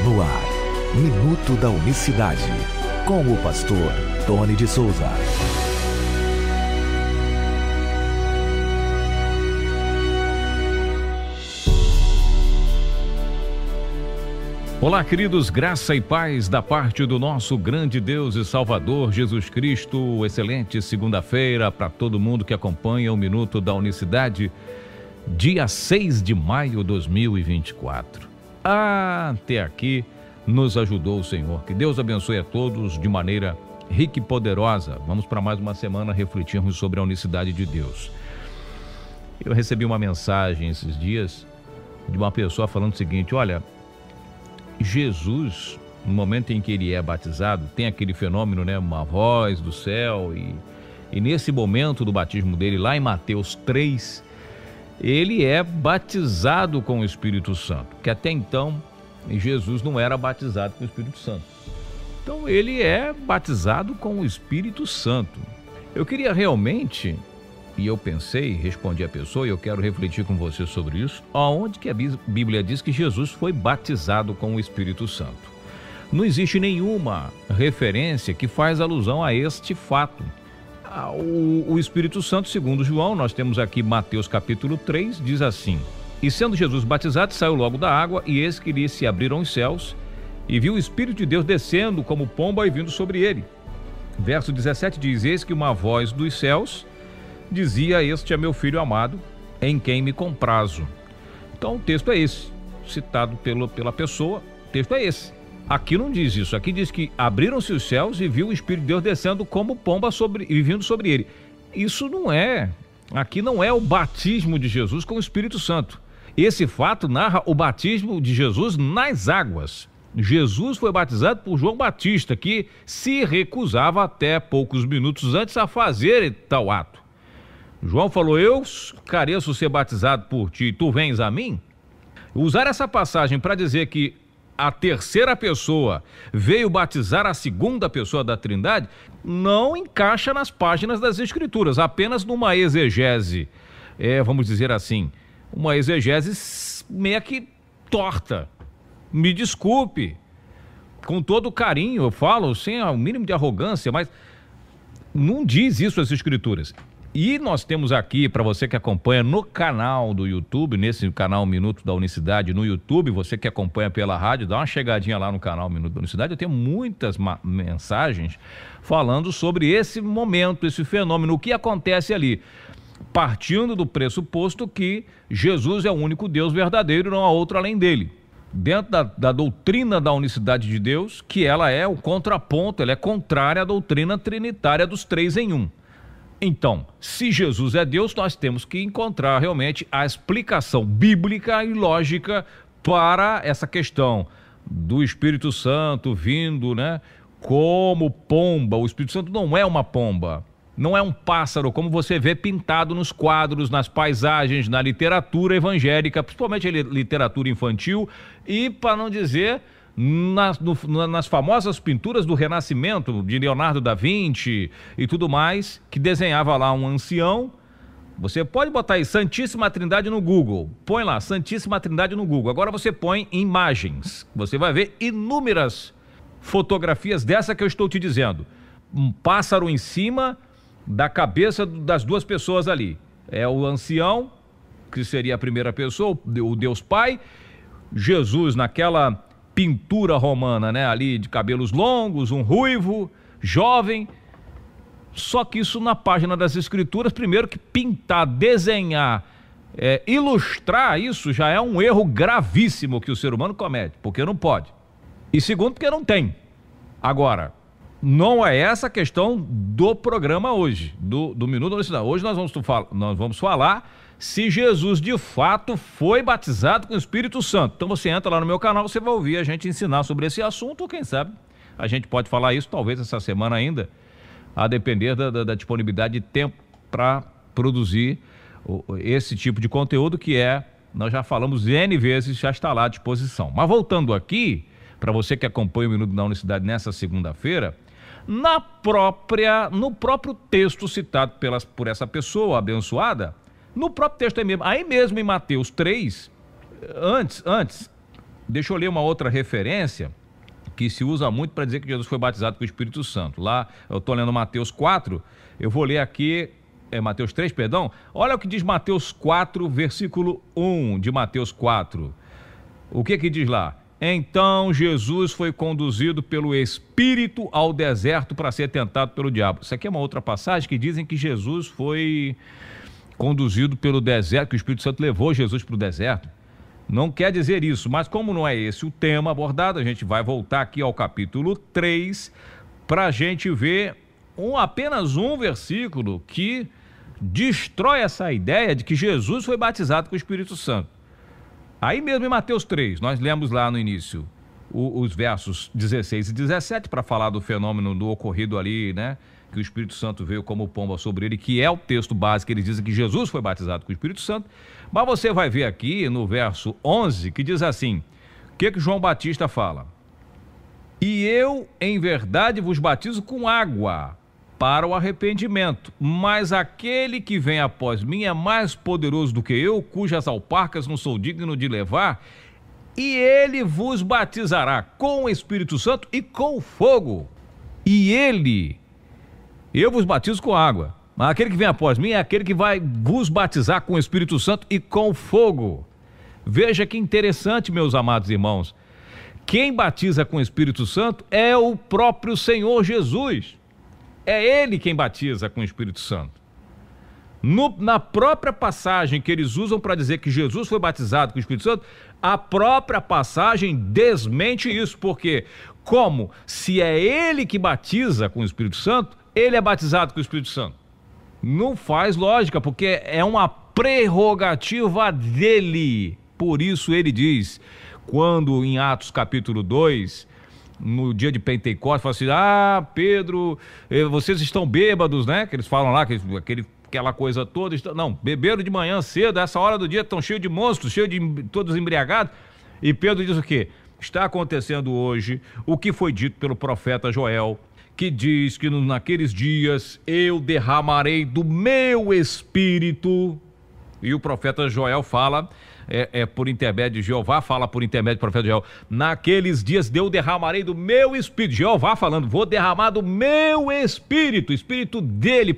No ar, Minuto da Unicidade, com o pastor Tony de Souza. Olá, queridos, graça e paz da parte do nosso grande Deus e Salvador Jesus Cristo. Excelente segunda-feira para todo mundo que acompanha o Minuto da Unicidade, dia 6 de maio de 2024. Até aqui nos ajudou o Senhor. Que Deus abençoe a todos de maneira rica e poderosa. Vamos para mais uma semana refletirmos sobre a unicidade de Deus. Eu recebi uma mensagem esses dias de uma pessoa falando o seguinte: olha, Jesus, no momento em que ele é batizado, tem aquele fenômeno, né? Uma voz do céu, e nesse momento do batismo dele, lá em Mateus 3, ele é batizado com o Espírito Santo, que até então Jesus não era batizado com o Espírito Santo. Então ele é batizado com o Espírito Santo. Eu queria realmente, e eu pensei, respondi à pessoa, e eu quero refletir com você sobre isso, aonde que a Bíblia diz que Jesus foi batizado com o Espírito Santo. Não existe nenhuma referência que faz alusão a este fato. O Espírito Santo, segundo João, nós temos aqui Mateus capítulo 3, diz assim: e sendo Jesus batizado, saiu logo da água, e eis que lhe se abriram os céus, e viu o Espírito de Deus descendo como pomba e vindo sobre ele. Verso 17 diz: eis que uma voz dos céus dizia: este é meu filho amado, em quem me comprazo. Então o texto é esse, citado pela pessoa, o texto é esse. Aqui não diz isso, aqui diz que abriram-se os céus e viu o Espírito de Deus descendo como pomba e vindo sobre ele. Isso aqui não é o batismo de Jesus com o Espírito Santo. Esse fato narra o batismo de Jesus nas águas. Jesus foi batizado por João Batista, que se recusava até poucos minutos antes a fazer tal ato. João falou: eu careço ser batizado por ti, tu vens a mim? Usar essa passagem para dizer que a terceira pessoa veio batizar a segunda pessoa da Trindade não encaixa nas páginas das Escrituras, apenas numa exegese, vamos dizer assim, uma exegese meio que torta. Me desculpe, com todo carinho eu falo, sem o mínimo de arrogância, mas não diz isso as Escrituras. E nós temos aqui, para você que acompanha no canal do YouTube, nesse canal Minuto da Unicidade no YouTube, você que acompanha pela rádio, dá uma chegadinha lá no canal Minuto da Unicidade, eu tenho muitas mensagens falando sobre esse momento, esse fenômeno, o que acontece ali, partindo do pressuposto que Jesus é o único Deus verdadeiro, não há outro além dele. Dentro da doutrina da unicidade de Deus, que ela é o contraponto, ela é contrária à doutrina trinitária dos três em um. Então, se Jesus é Deus, nós temos que encontrar realmente a explicação bíblica e lógica para essa questão do Espírito Santo vindo, né, como pomba. O Espírito Santo não é uma pomba, não é um pássaro, como você vê pintado nos quadros, nas paisagens, na literatura evangélica, principalmente a literatura infantil, e, para não dizer, nas famosas pinturas do Renascimento, de Leonardo da Vinci e tudo mais, que desenhava lá um ancião. Você pode botar aí Santíssima Trindade no Google, põe lá Santíssima Trindade no Google, agora você põe imagens, você vai ver inúmeras fotografias dessa que eu estou te dizendo, um pássaro em cima da cabeça das duas pessoas ali, é o ancião, que seria a primeira pessoa, o Deus Pai, Jesus naquela pintura romana, né, ali de cabelos longos, um ruivo, jovem. Só que isso na página das Escrituras, primeiro que pintar, desenhar, ilustrar isso já é um erro gravíssimo que o ser humano comete, porque não pode. E segundo, porque não tem. Agora, não é essa a questão do programa hoje, do Minuto da Unicidade. Hoje nós vamos falar se Jesus de fato foi batizado com o Espírito Santo. Então você entra lá no meu canal, você vai ouvir a gente ensinar sobre esse assunto, ou quem sabe a gente pode falar isso talvez essa semana ainda, a depender da disponibilidade de tempo para produzir esse tipo de conteúdo que nós já falamos N vezes, já está lá à disposição. Mas voltando aqui, para você que acompanha o Minuto da Unicidade nessa segunda-feira, no próprio texto citado por essa pessoa abençoada, no próprio texto aí mesmo em Mateus 3, antes, deixa eu ler uma outra referência que se usa muito para dizer que Jesus foi batizado com o Espírito Santo. Lá, eu estou lendo Mateus 4, eu vou ler aqui, Mateus 3, perdão. Olha o que diz Mateus 4, versículo 1 de Mateus 4. O que diz lá? Então Jesus foi conduzido pelo Espírito ao deserto para ser tentado pelo diabo. Isso aqui é uma outra passagem que dizem que Jesus foi conduzido pelo deserto, que o Espírito Santo levou Jesus para o deserto. Não quer dizer isso, mas como não é esse o tema abordado, a gente vai voltar aqui ao capítulo 3 para a gente ver apenas um versículo que destrói essa ideia de que Jesus foi batizado com o Espírito Santo. Aí mesmo em Mateus 3, nós lemos lá no início os versos 16 e 17 para falar do fenômeno do ocorrido ali, né? Que o Espírito Santo veio como pomba sobre ele, que é o texto básico, eles dizem que Jesus foi batizado com o Espírito Santo. Mas você vai ver aqui no verso 11 que diz assim, o que João Batista fala? E eu, em verdade, vos batizo com água para o arrependimento, mas aquele que vem após mim é mais poderoso do que eu, cujas alparcas não sou digno de levar, e ele vos batizará com o Espírito Santo e com fogo. Eu vos batizo com água, mas aquele que vem após mim é aquele que vai vos batizar com o Espírito Santo e com fogo. Veja que interessante, meus amados irmãos. Quem batiza com o Espírito Santo é o próprio Senhor Jesus. É Ele quem batiza com o Espírito Santo. Na própria passagem que eles usam para dizer que Jesus foi batizado com o Espírito Santo, a própria passagem desmente isso, porque como se é Ele que batiza com o Espírito Santo, Ele é batizado com o Espírito Santo. Não faz lógica, porque é uma prerrogativa dele. Por isso ele diz, quando em Atos capítulo 2, no dia de Pentecostes, fala assim, Pedro, vocês estão bêbados, né? Que eles falam lá, aquela coisa toda, não, beberam de manhã cedo, essa hora do dia estão cheios de monstros, cheios de todos embriagados. E Pedro diz o quê? Está acontecendo hoje o que foi dito pelo profeta Joel, que diz que naqueles dias eu derramarei do meu espírito. E o profeta Joel fala, por intermédio de Jeová, fala por intermédio do profeta Joel, naqueles dias eu derramarei do meu espírito. Jeová falando, vou derramar do meu espírito, o espírito dele,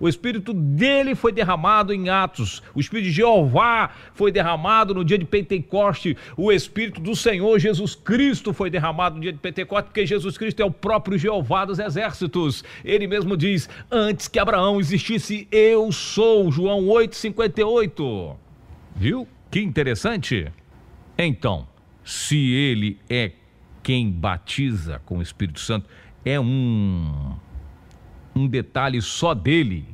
o espírito dele foi derramado em Atos, o espírito de Jeová foi derramado no dia de Pentecoste, o espírito do Senhor Jesus Cristo foi derramado no dia de Pentecoste, porque Jesus Cristo é o próprio Jeová dos exércitos. Ele mesmo diz, antes que Abraão existisse, eu sou, João 8,58. Viu? Que interessante. Então, se ele é quem batiza com o Espírito Santo, é um detalhe só dele,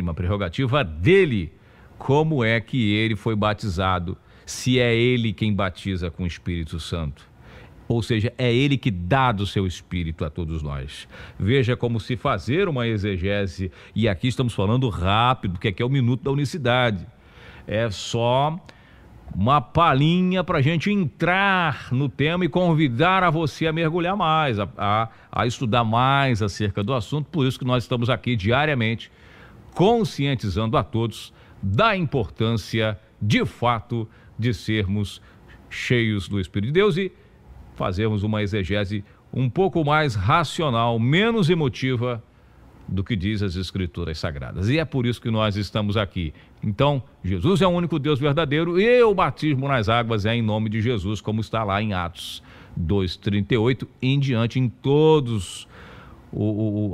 uma prerrogativa dele, como é que ele foi batizado, se é ele quem batiza com o Espírito Santo. Ou seja, é ele que dá do seu Espírito a todos nós. Veja como se fazer uma exegese, e aqui estamos falando rápido, porque aqui é o Minuto da Unicidade. É só uma palhinha para a gente entrar no tema e convidar a você a mergulhar mais, a estudar mais acerca do assunto. Por isso que nós estamos aqui diariamente conscientizando a todos da importância, de fato, de sermos cheios do Espírito de Deus e fazermos uma exegese um pouco mais racional, menos emotiva do que diz as Escrituras Sagradas. E é por isso que nós estamos aqui. Então, Jesus é o único Deus verdadeiro e o batismo nas águas é em nome de Jesus, como está lá em Atos 2,38 em diante, em todos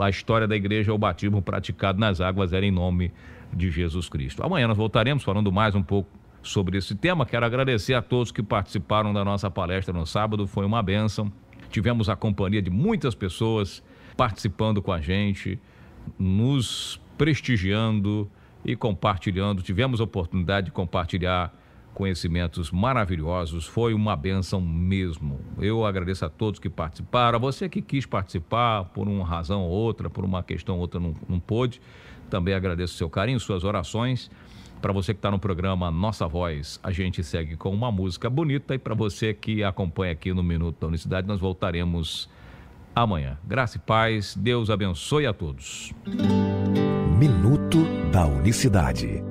a história da igreja, o batismo praticado nas águas era em nome de Jesus Cristo. Amanhã nós voltaremos falando mais um pouco sobre esse tema. Quero agradecer a todos que participaram da nossa palestra no sábado, foi uma bênção. Tivemos a companhia de muitas pessoas participando com a gente, nos prestigiando e compartilhando. Tivemos a oportunidade de compartilhar conhecimentos maravilhosos, foi uma bênção mesmo. Eu agradeço a todos que participaram, a você que quis participar por uma razão ou outra, por uma questão ou outra não pôde, também agradeço o seu carinho, suas orações. Para você que está no programa Nossa Voz, a gente segue com uma música bonita, e para você que acompanha aqui no Minuto da Unicidade, nós voltaremos amanhã. Graça e paz, Deus abençoe a todos. Minuto da Unicidade.